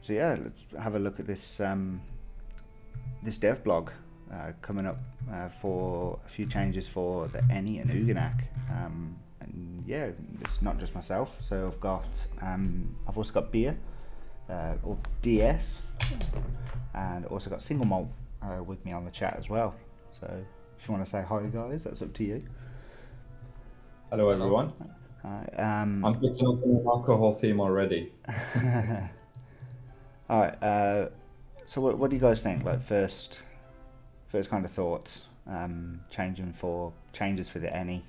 So yeah, let's have a look at this dev blog coming up for a few changes for the Eni and Ouginak. And yeah, it's not just myself. So I've also got beer or DS, and also got single malt with me on the chat as well. So if you want to say hi, guys, that's up to you. Hello, Hello. everyone. I'm picking up an alcohol theme already. All right. So what do you guys think? Like first kind of thoughts. Changes for the Eni.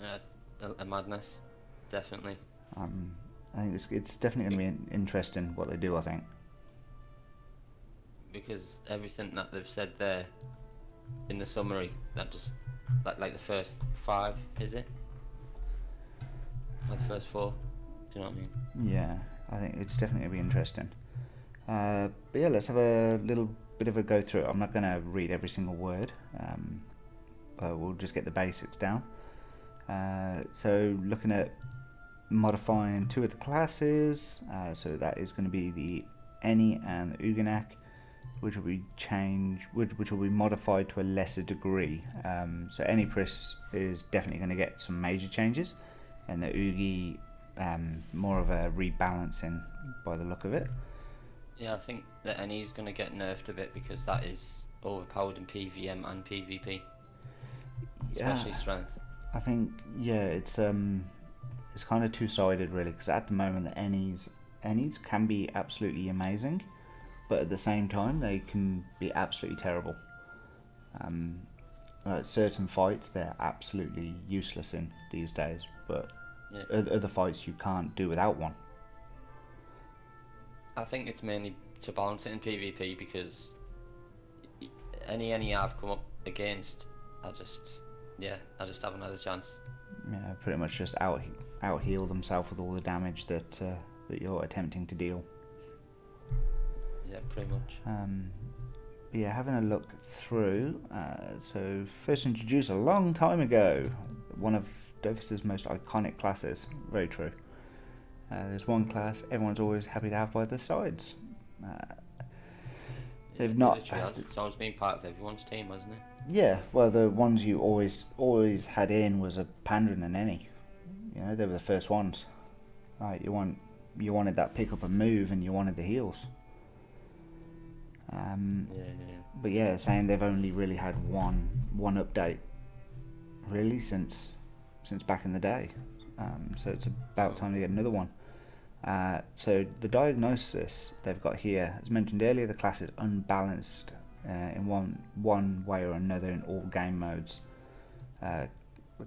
Yeah, it's a madness, definitely. I think it's definitely going to be interesting what they do. I think. Because everything that they've said there in the summary, that just like the first five, is it? Like the first four. Do you know what I mean? Yeah, I think it's definitely going to be interesting. But yeah, let's have a little bit of a go through it. I'm not going to read every single word, but we'll just get the basics down. So looking at modifying two of the classes, so that is going to be the Eni and the Ouginak, which will be which will be modified to a lesser degree. So Eniripsa is definitely going to get some major changes, and the Ougi more of a rebalancing by the look of it. Yeah, I think the Eni's going to get nerfed a bit because that is overpowered in PVM and PvP, especially strength. I think it's kind of two-sided really, because at the moment the Ennies can be absolutely amazing, but at the same time they can be absolutely terrible. Certain fights they're absolutely useless in these days, but other fights you can't do without one. I think it's mainly to balance it in PvP because any I've come up against, I just haven't had a chance. Yeah, pretty much just out heal themselves with all the damage that you're attempting to deal. Yeah, pretty much. But yeah, having a look through. So first introduced a long time ago, one of Dofus's most iconic classes. Very true. There's one class everyone's always happy to have by their sides. They've not. It's always been part of everyone's team, hasn't it? Yeah, well, the ones you always had in was a Pandren and Eni. You know, they were the first ones. Right, you wanted that pick up and move, and you wanted the heals. But yeah, saying they've only really had one update, really since back in the day. So it's about time to get another one. So the diagnosis they've got here, as mentioned earlier, the class is unbalanced in one way or another in all game modes. The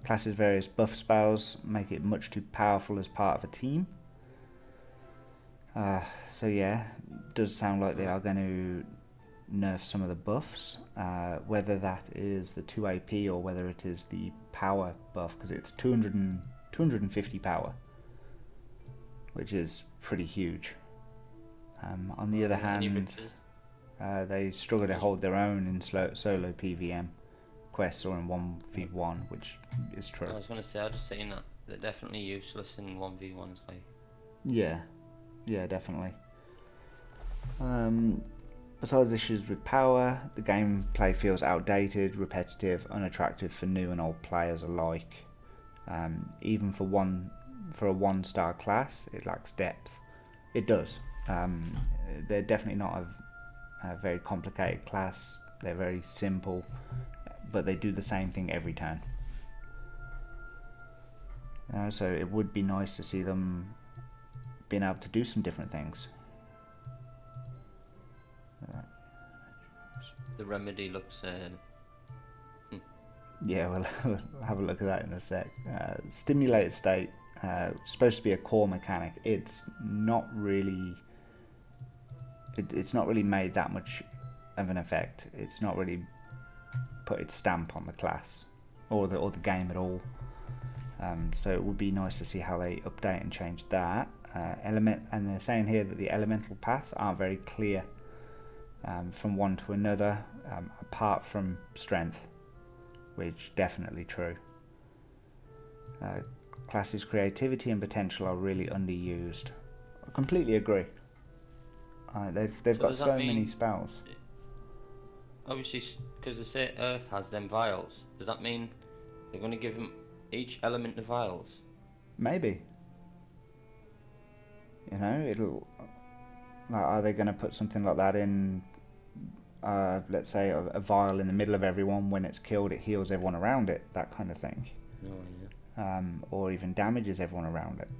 class's various buff spells make it much too powerful as part of a team. So yeah, it does sound like they are going to nerf some of the buffs, whether that is the 2 AP or whether it is the power buff, because it's 250 power, which is pretty huge. On the other hand, they struggle to hold their own in solo PVM quests or in 1v1, which is true. I was going to say, I just saying that they're definitely useless in 1v1s. Like. Yeah, definitely. Besides issues with power, the gameplay feels outdated, repetitive, unattractive for new and old players alike. Even for a one-star class, it lacks depth. It does. They're definitely not a very complicated class. They're very simple, but they do the same thing every turn. So it would be nice to see them being able to do some different things. The remedy looks. Yeah, we'll have a look at that in a sec. Stimulated state, supposed to be a core mechanic. It's not really. It's not really made that much of an effect. It's not really put its stamp on the class or the game at all. So it would be nice to see how they update and change that. And they're saying here that the elemental paths aren't very clear from one to another, apart from strength, which definitely true. Class's creativity and potential are really underused. I completely agree. They've So got does that so many mean- spells. Obviously, because they say Earth has them vials. Does that mean they're going to give them each element the vials? Maybe. You know, it'll. Like, are they going to put something like that in? Let's say a vial in the middle of everyone. When it's killed, it heals everyone around it. That kind of thing. Oh yeah. Or even damages everyone around it.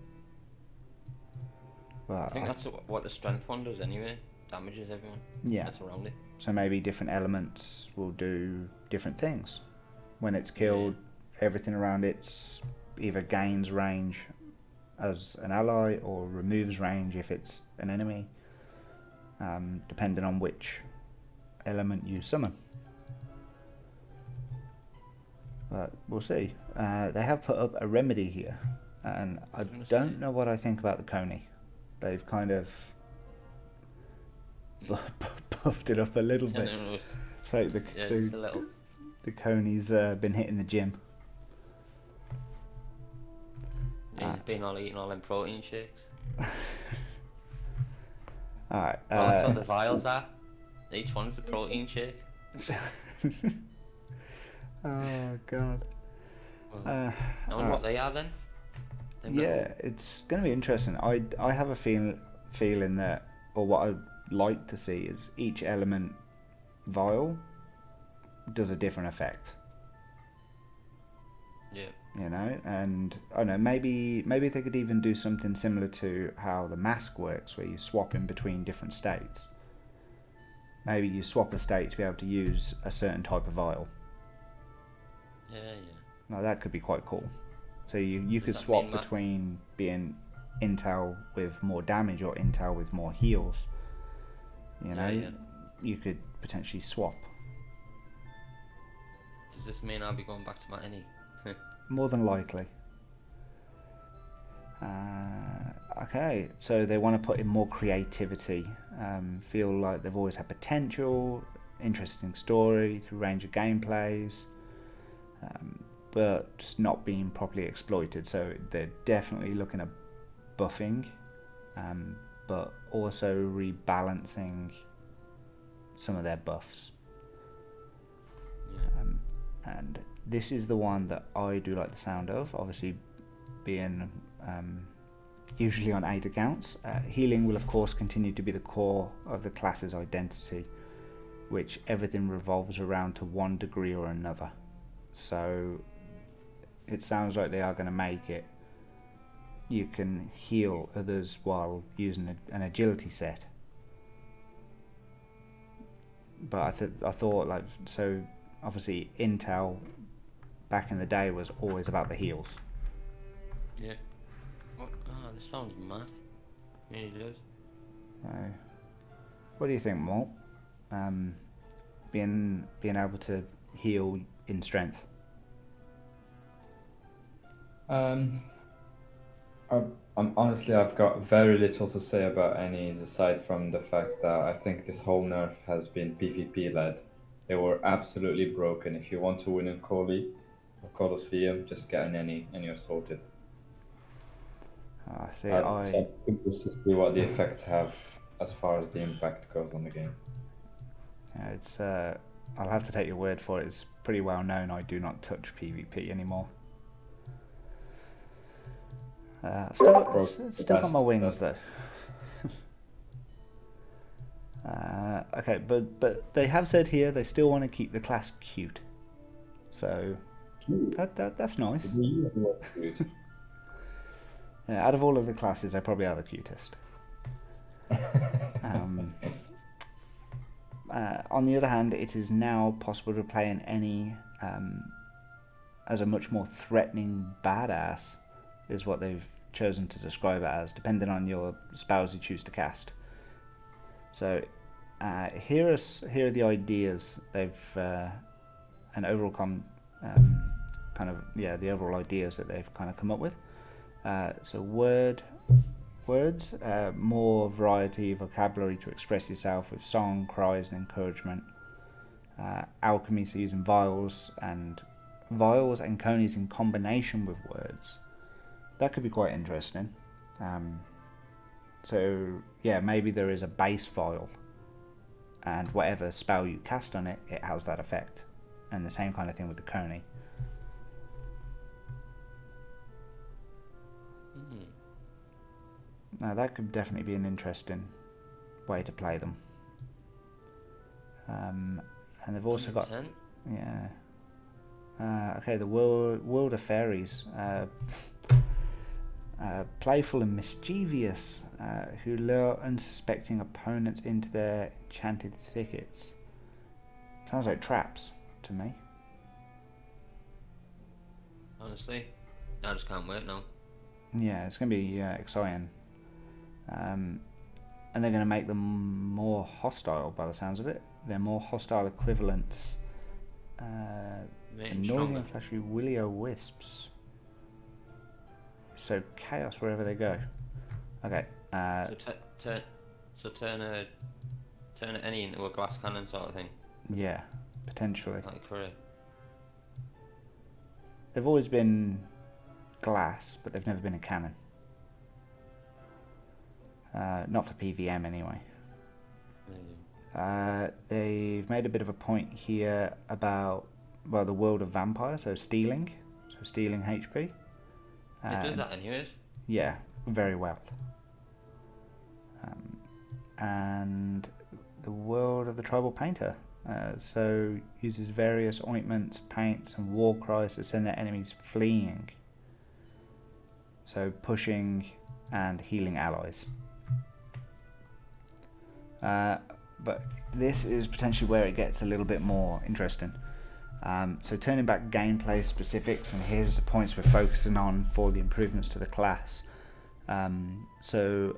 But I think that's what the strength one does anyway. Damages everyone. Yeah. That's around it. So maybe different elements will do different things. When it's killed, everything around it's either gains range as an ally or removes range if it's an enemy, depending on which element you summon. But we'll see. They have put up a remedy here, and I don't know what I think about the Coney. They've kind of buffed it up a little bit. It's like just a little. the Coney's been hitting the gym. He's been eating all them protein shakes. Alright. Well, that's what the vials are. Each one's a protein shake. Oh god. I wonder what they are then. Yeah, it's going to be interesting. I have a feeling that, or what I'd like to see is each element vial does a different effect. Yeah. You know, and I don't know, maybe they could even do something similar to how the mask works, where you swap in between different states. Maybe you swap a state to be able to use a certain type of vial. Yeah. Now that could be quite cool. So you could swap between being intel with more damage or intel with more heals. You know, you could potentially swap. Does this mean I'll be going back to my Eni? More than likely. Okay, so they want to put in more creativity. Feel like they've always had potential, interesting story through range of gameplays, but just not being properly exploited. So they're definitely looking at buffing, but also rebalancing some of their buffs. And this is the one that I do like the sound of, obviously being usually on 8 accounts. Healing will of course continue to be the core of the class's identity, which everything revolves around to one degree or another. So it sounds like they are going to make it you can heal others while using an agility set. But I thought, like, so obviously Intel back in the day was always about the heals. Yeah. This sounds mad. Yeah, it does. What do you think, Malt? Being able to heal in strength. Honestly, I've got very little to say about Ennies aside from the fact that I think this whole nerf has been PvP led. They were absolutely broken. If you want to win in Coli or Colosseum, just get an Ennie and you're sorted. So I'm curious to see what the effects have as far as the impact goes on the game. It's I'll have to take your word for it. It's pretty well known I do not touch PvP anymore. Still got my wings though. Okay, but they have said here they still want to keep the class cute. So that's nice. Yeah, out of all of the classes, they probably are the cutest. On the other hand, it is now possible to play an Eni as a much more threatening badass, is what they've chosen to describe it as, depending on your spells you choose to cast. So here are the ideas they've and overall the overall ideas that they've kind of come up with. So words, more variety, vocabulary to express yourself with song, cries, and encouragement. Alchemy, so using vials and conies in combination with words. That could be quite interesting. So yeah, maybe there is a base vial, and whatever spell you cast on it, it has that effect. And the same kind of thing with the Coney. Now that could definitely be an interesting way to play them. And they've also 100%. got okay, the world of fairies, playful and mischievous, who lure unsuspecting opponents into their enchanted thickets. Sounds like traps to me. Honestly, I just can't wait now. Yeah, it's going to be exciting. And they're going to make them more hostile by the sounds of it. They're more hostile equivalents. Annoying and flashy will-o-wisps. So chaos wherever they go. Okay. So turn any into a glass cannon sort of thing. Yeah, potentially. Like for a... They've always been glass, but they've never been a cannon. Not for PVM anyway. They've made a bit of a point here about, well, the world of vampire, so stealing HP. It does that anyways. Yeah, very well. And the world of the tribal painter, so uses various ointments, paints, and war cries to send their enemies fleeing. So pushing and healing allies. But this is potentially where it gets a little bit more interesting. So turning back gameplay specifics, and here's the points we're focusing on for the improvements to the class. So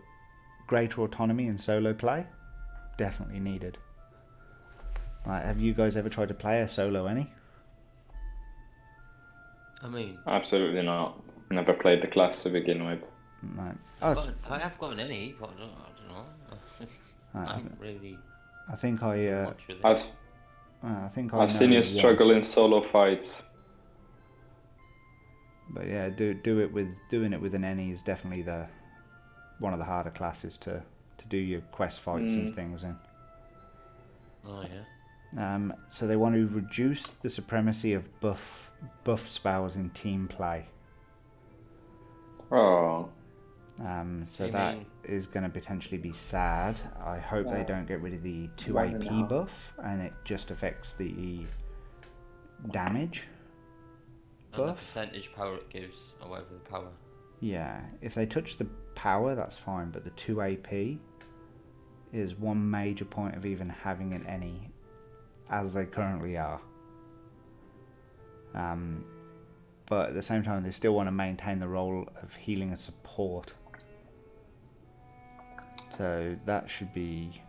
greater autonomy in solo play, definitely needed. Have you guys ever tried to play a solo any? I mean, Absolutely not. Never played the class to begin with. No. I have got any, but I don't know. I haven't really I think I done much with it. I've seen you struggle in solo fights. But yeah, doing it with an any is definitely one of the harder classes to do your quest fights and things in. Oh yeah. So they want to reduce the supremacy of buff spells in team play. Oh. So that is going to potentially be sad. I hope they don't get rid of the 2 AP buff and it just affects the damage And the buff. percentage power it gives, or whatever the power. Yeah, if they touch the power, that's fine, but the 2 AP is one major point of even having an any, as they currently are. But at the same time, they still want to maintain the role of healing and support. So that should be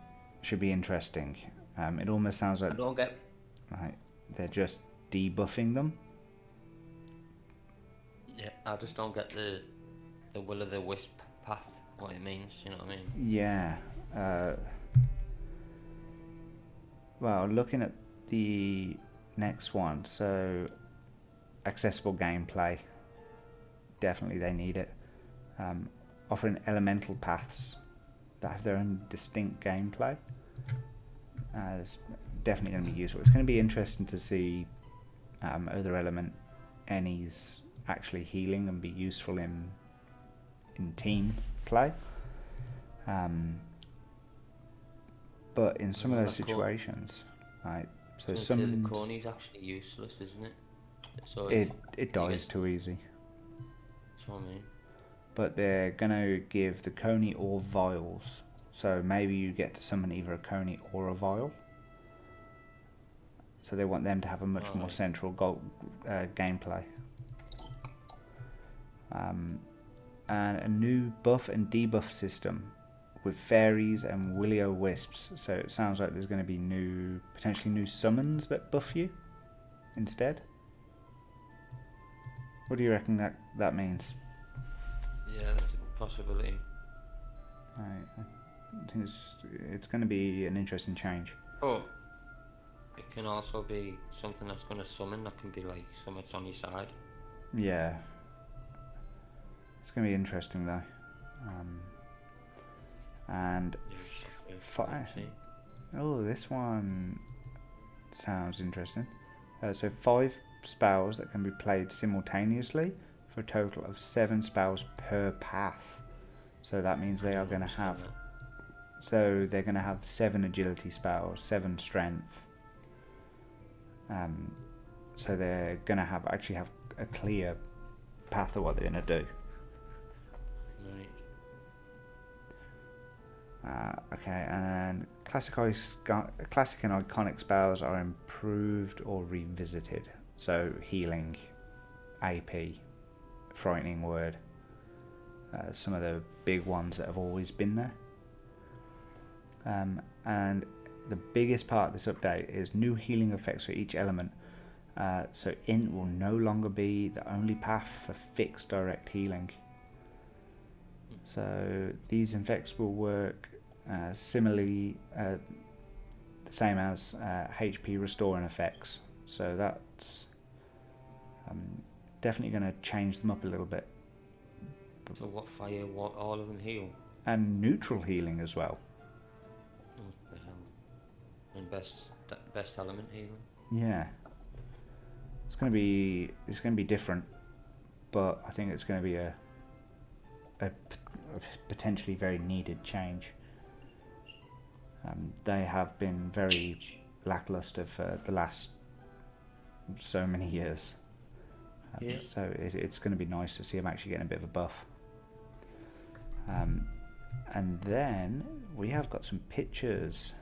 interesting. It almost sounds like they're just debuffing them. Yeah, I just don't get the will of the wisp path. What it means, you know what I mean? Yeah. Well, looking at the next one, so accessible gameplay. Definitely they need it. Offering elemental paths that have their own distinct gameplay. It's definitely going to be useful. It's going to be interesting to see other element any's actually healing and be useful in team play. But in some of those situations, so some the corny's actually useless, isn't it? So it dies too easy. That's what I mean. But they're gonna give the coney or vials, so maybe you get to summon either a coney or a vial. So they want them to have a much more central gameplay. And a new buff and debuff system with fairies and will-o-wisps. So it sounds like there's going to be potentially new summons that buff you instead. What do you reckon that means? Yeah, that's a possibility. I think it's going to be an interesting change. Oh, it can also be something that's going to summon. That can be like something that's on your side. Yeah. It's going to be interesting though. And oh, this one sounds interesting. So 5 spells that can be played simultaneously for a total of 7 spells per path. So that means they are going to have. So they're going to have 7 agility spells, 7 strength. So they're going to actually have a clear path of what they're going to do. Okay, and classic and iconic spells are improved or revisited. So healing, AP, frightening word. Some of the big ones that have always been there. And the biggest part of this update is new healing effects for each element. So Int will no longer be the only path for fixed direct healing. So these effects will work similarly, the same as HP restoring effects. So that's definitely going to change them up a little bit. So what fire? What all of them heal? And neutral healing as well. What the hell? And best element healing. Yeah. It's going to be different, but I think it's going to be a potentially very needed change. They have been very lackluster for the last so many years. So it's going to be nice to see them actually getting a bit of a buff. And then we have got some pictures.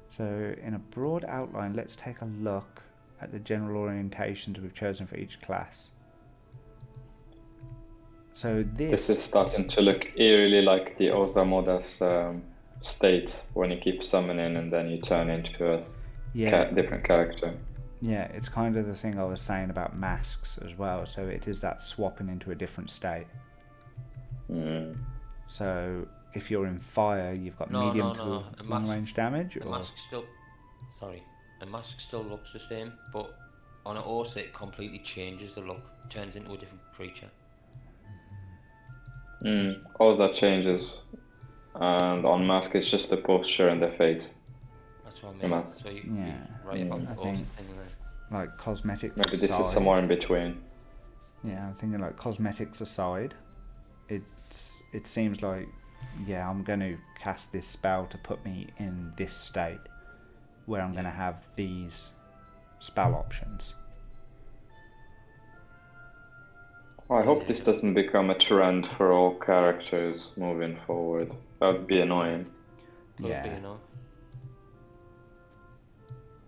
So in a broad outline, let's take a look at the general orientations we've chosen for each class. So this is starting to look eerily like the Osamoda's state when you keep summoning and then you turn into a different character. Yeah, it's kind of the thing I was saying about masks as well. So it is that swapping into a different state. So if you're in fire, you've got medium to long range damage. A mask still looks the same, but on an Orsa it completely changes the look, turns into a different creature. All that changes, and on mask it's just the posture and the face. That's what I mean. So you can be right about the Orsa thing there. Like cosmetics maybe aside, this is somewhere in between. Yeah, I'm thinking like cosmetics aside, it seems like I'm going to cast this spell to put me in this state where I'm going to have these spell options. I hope this doesn't become a trend for all characters moving forward. That would be annoying.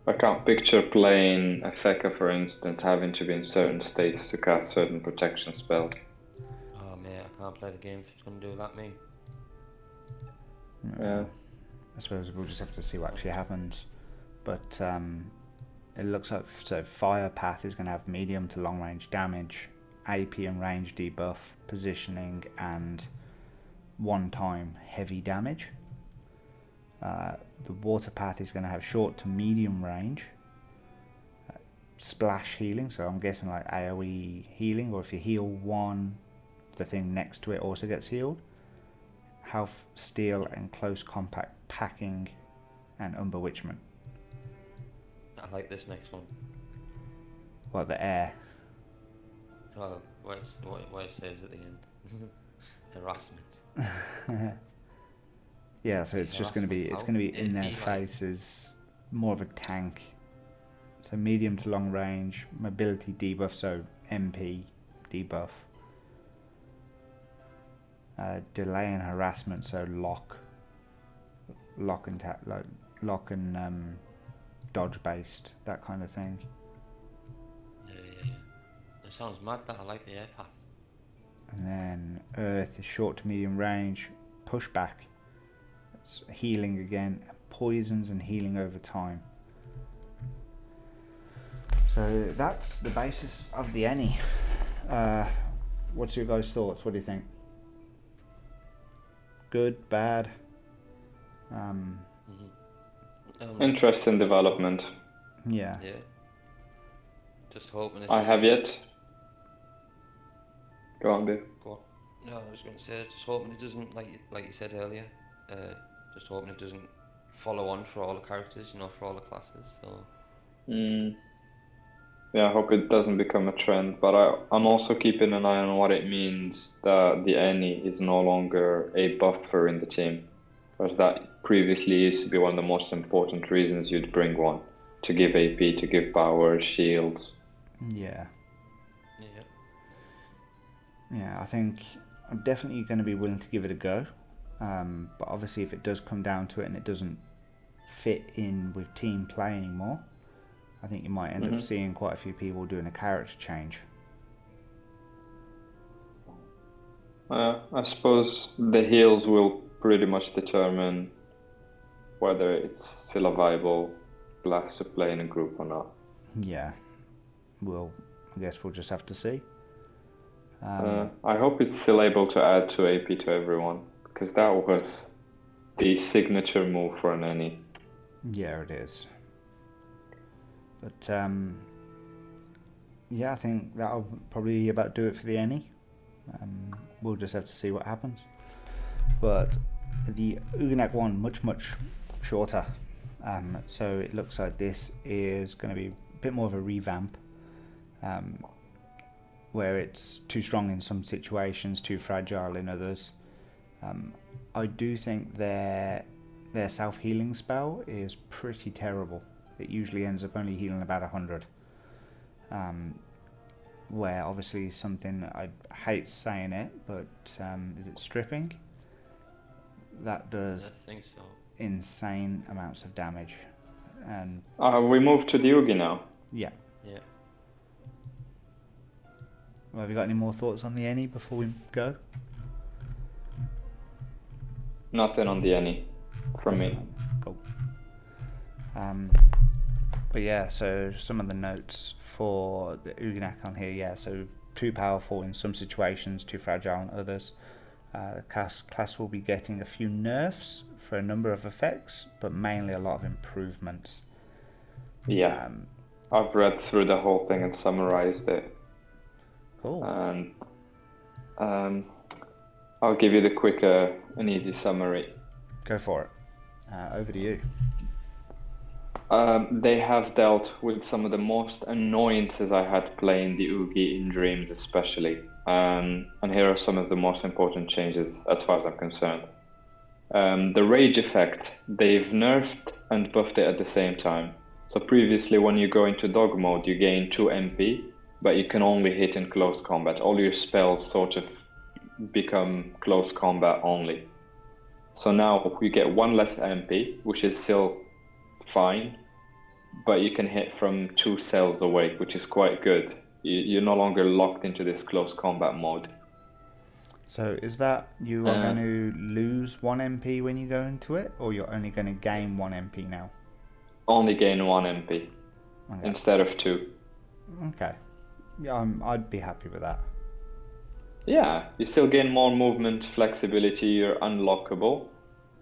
I can't picture playing a Feka, for instance, having to be in certain states to cast certain protection spells. Oh mate, I can't play the game if it's going to do that, me. Yeah. I suppose we'll just have to see what actually happens. But it looks like Fire Path is going to have medium to long range damage, AP and range debuff, positioning, and one-time heavy damage. The Water Path is going to have short to medium range, splash healing, so I'm guessing like AoE healing, or if you heal one, the thing next to it also gets healed. Health, steel, and close compact packing, and unbewitchment. I like this next one. What, the air? Well, what it says at the end. Harassment. Yeah, so it's just going to be in their faces, more of a tank. So medium to long range, mobility debuff, so MP debuff. Delay and harassment, so lock and dodge based, that kind of thing. Yeah. It sounds mad that I like the air path. And then earth is short to medium range, pushback, it's healing again, poisons and healing over time. So that's the basis of the Eni. What's your guys' thoughts? What do you think? Good, bad? Interesting development. Yeah. Just hoping. I have yet. Go on, Bill. Go on. No, I was going to say, just hoping it doesn't, like you said earlier, just hoping it doesn't follow on for all the characters, for all the classes. So Mm. Yeah, I hope it doesn't become a trend, but I'm also keeping an eye on what it means that the Any is no longer a buffer in the team, whereas that previously used to be one of the most important reasons you'd bring one, to give AP, to give power, shields. Yeah. yeah, Yeah, I think I'm definitely going to be willing to give it a go. But obviously, if it does come down to it and it doesn't fit in with team play anymore, I think you might end up seeing quite a few people doing a character change. I suppose the heals will pretty much determine whether it's still a viable class to play in a group or not. Yeah, I guess we'll just have to see. I hope it's still able to add 2 AP to everyone, because that was the signature move for an Any. Yeah, it is. But yeah, I think that'll probably about do it for the Any. We'll just have to see what happens. But the Ouginak one, much shorter. So it looks like this is going to be a bit more of a revamp, where it's too strong in some situations, too fragile in others. I do think their self-healing spell is pretty terrible. It usually ends up only healing about 100. Where obviously something, I hate saying it, but is it stripping? That I does think so. insane amounts of damage. And We moved to the Yugi now. yeah. Yeah. Well, have you got any more thoughts on the Any before we go? Nothing on the Any from me. Cool. But yeah, so some of the notes for the Ouginak on here, yeah, so too powerful in some situations, too fragile in others. The class will be getting a few nerfs for a number of effects, but mainly a lot of improvements. Yeah, I've read through the whole thing and summarized it. Cool. And I'll give you the quick and easy summary. Go for it. Over to you. They have dealt with some of the most annoyances I had playing the Oogie in Dreams, especially. And here are some of the most important changes as far as I'm concerned. The rage effect, they've nerfed and buffed it at the same time. So previously, when you go into dog mode, you gain 2 MP, but you can only hit in close combat. All your spells sort of become close combat only. So now you get 1 less MP, which is still fine, but you can hit from 2 cells away, which is quite good. You're no longer locked into this close combat mode. So is that you are going to lose 1 MP when you go into it, or you're only going to gain 1 MP now? Only gain 1 MP instead of 2. Okay. Yeah, I'd be happy with that. Yeah, you still gain more movement, flexibility, you're unlockable,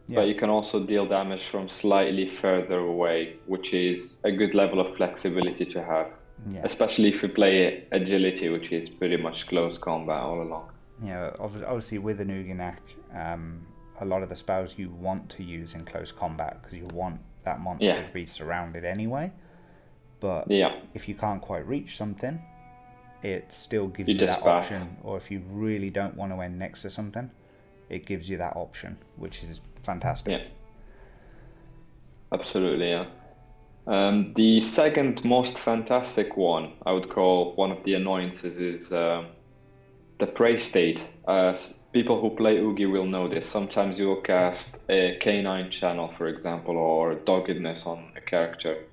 but you can also deal damage from slightly further away, which is a good level of flexibility to have. Yeah. Especially if you play agility, which is pretty much close combat all along. Yeah, obviously with an Ouginak, a lot of the spells you want to use in close combat because you want that monster to be surrounded anyway. But if you can't quite reach something, it still gives you that option. Or if you really don't want to end next to something, it gives you that option, which is fantastic. Yeah, absolutely, yeah. The second most fantastic one, I would call one of the annoyances, is the prey state. People who play Oogie will know this. Sometimes you will cast a canine channel, for example, or doggedness on a character,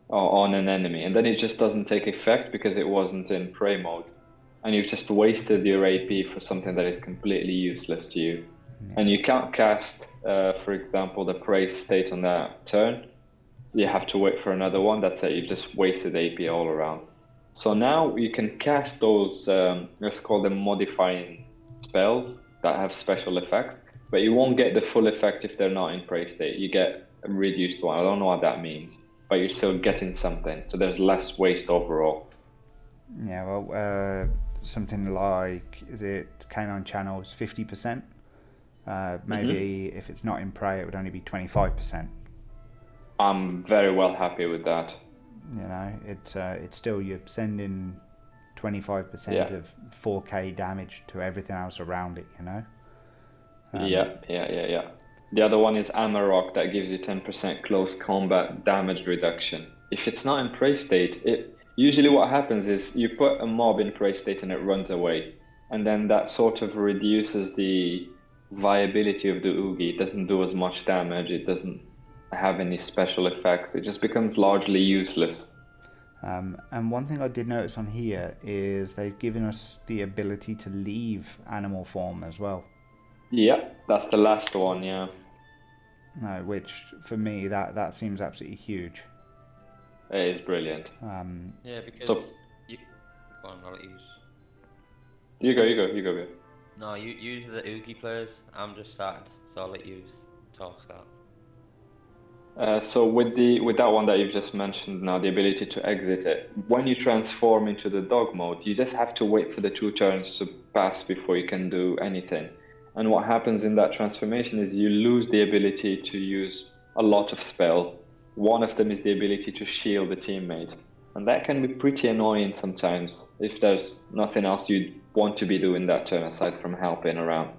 or on an enemy, and then it just doesn't take effect because it wasn't in prey mode. And you've just wasted your AP for something that is completely useless to you. Yeah. And you can't cast, for example, the prey state on that turn. So you have to wait for another one. That's it. You've just wasted AP all around. So now you can cast those, let's call them modifying spells that have special effects, but you won't get the full effect if they're not in prey state. You get a reduced one. I don't know what that means, but you're still getting something. So there's less waste overall. Yeah, well, something like, is it canine channels 50%? Maybe if it's not in prey, it would only be 25%. I'm very well happy with that. You know, it's still, you're sending 25% Yeah. of 4k damage to everything else around it, you know? Yeah. The other one is Amarok that gives you 10% close combat damage reduction. If it's not in prey state, usually what happens is you put a mob in prey state and it runs away. And then that sort of reduces the viability of the Oogie. It doesn't do as much damage. It doesn't have any special effects. It just becomes largely useless. And one thing I did notice on here is they've given us the ability to leave animal form as well. Yeah, that's the last one, yeah. No, which for me that seems absolutely huge. It is brilliant. Yeah, because So- you go on, I'll let you. You go. No, you the Oogie players. I'm just starting, so I'll let you talk that. So with that one that you've just mentioned now, the ability to exit it, when you transform into the dog mode, you just have to wait for the 2 turns to pass before you can do anything. And what happens in that transformation is you lose the ability to use a lot of spells. One of them is the ability to shield a teammate. And that can be pretty annoying sometimes if there's nothing else you'd want to be doing that turn aside from helping around.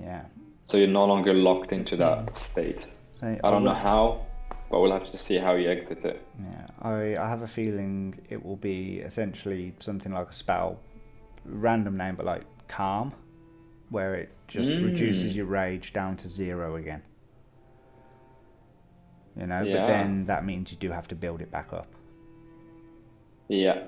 Yeah. So you're no longer locked into that state. So I don't know how, but we'll have to see how you exit it. Yeah, I have a feeling it will be essentially something like a spell, random name, but like Calm, where it just reduces your rage down to 0 again. You know, Yeah. but then that means you do have to build it back up. Yeah.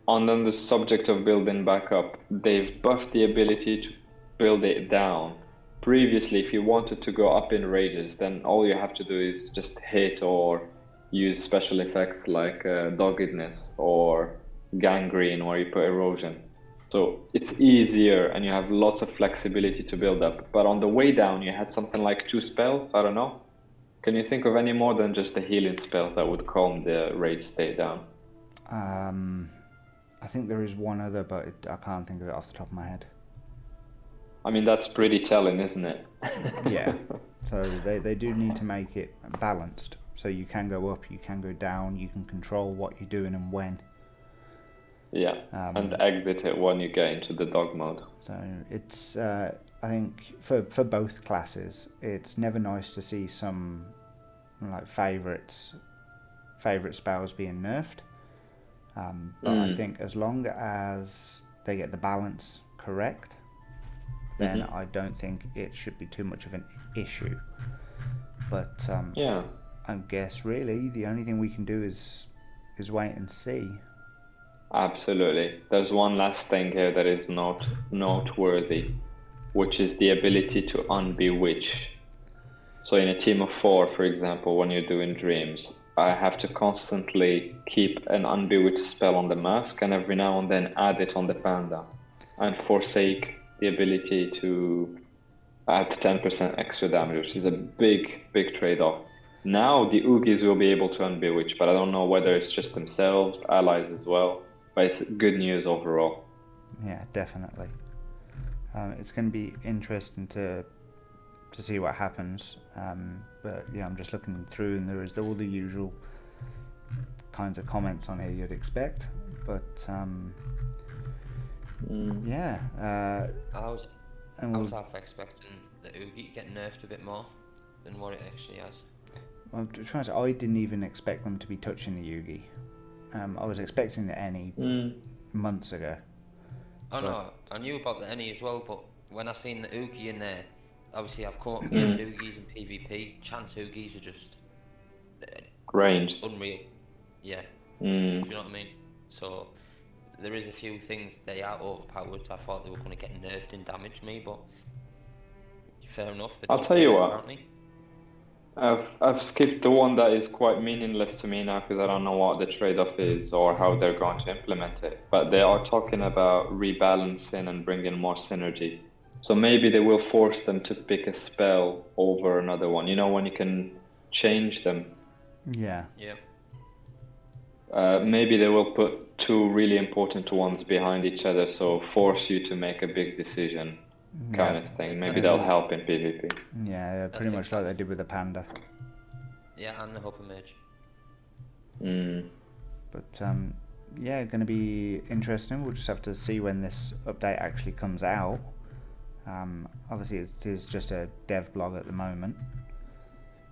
On then the subject of building back up, they've buffed the ability to build it down. Previously, if you wanted to go up in rages, then all you have to do is just hit or use special effects like doggedness or gangrene, where you put erosion. So it's easier and you have lots of flexibility to build up. But on the way down, you had something like 2 spells. I don't know. Can you think of any more than just the healing spells that would calm the rage state down? I think there is one other, but I can't think of it off the top of my head. I mean, that's pretty telling, isn't it? Yeah. So they do need to make it balanced. So you can go up, you can go down, you can control what you're doing and when. Yeah, and exit it when you get into the dog mode. So it's, I think, for both classes, it's never nice to see some like favourite spells being nerfed. But I think as long as they get the balance correct, then I don't think it should be too much of an issue. But Yeah, I guess really the only thing we can do is wait and see. absolutely. There's one last thing here that is not noteworthy, which is the ability to unbewitch. So in a team of 4, for example, when you're doing dreams, I have to constantly keep an unbewitched spell on the mask and every now and then add it on the panda and forsake the ability to add 10% extra damage, which is a big trade-off. Now the Oogies will be able to unbewitch, but I don't know whether it's just themselves, allies as well. But it's good news overall. Yeah, definitely. It's going to be interesting to see what happens. But yeah, I'm just looking through, and there is all the usual kinds of comments on here you'd expect. But yeah, I was and half expecting the Oogie to get nerfed a bit more than what it actually has. well, to be honest, I didn't even expect them to be touching the Yugi. I was expecting the Eni months ago. Oh no, I knew about the Eni as well, but when I seen the Oogie in there, obviously I've come up against Oogies in PvP. Chance Oogies are just Ranged. unreal. Yeah. Do you know what I mean? So there is a few things they are overpowered. I thought they were going to get nerfed and damage me, but fair enough. I'll tell you what. Apparently. I've skipped the one that is quite meaningless to me now because I don't know what the trade-off is or how they're going to implement it. But they are talking about rebalancing and bringing more synergy. So maybe they will force them to pick a spell over another one. You know, when you can change them. Yeah. Yeah. Maybe they will put two really important ones behind each other, so force you to make a big decision, kind Yeah. of thing. Maybe they'll help in PvP. Yeah, pretty much like they did with the panda. Yeah, and the Hopper Mage. But yeah, going to be interesting. We'll just have to see when this update actually comes out. Obviously, it is just a dev blog at the moment.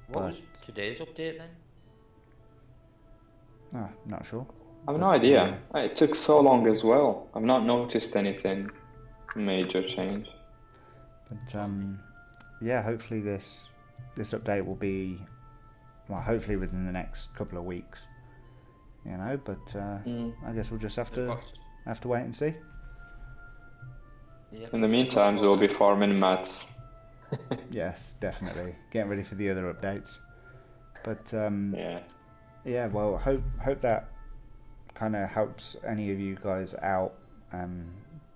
What was today's update then? Oh, not sure. I have no idea. It took so long as well. I've not noticed anything major change. But yeah, hopefully this update will be, well, hopefully within the next couple of weeks. You know, but I guess we'll just have to wait and see. Yep. In the meantime, we'll be farming mats. Yes, definitely. Getting ready for the other updates. But yeah, well, hope that kind of helps any of you guys out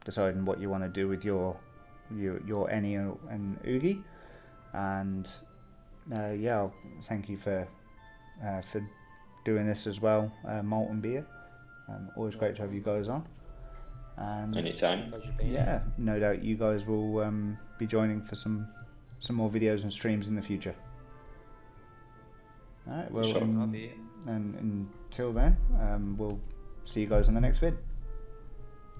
deciding what you want to do with your Eni and Oogie. And yeah, I'll thank you for doing this as well, Malt and Beer. Always great to have you guys on. And anytime. Yeah, no doubt you guys will be joining for some more videos and streams in the future. Alright, well, Sure. and until then, we'll see you guys on the next vid.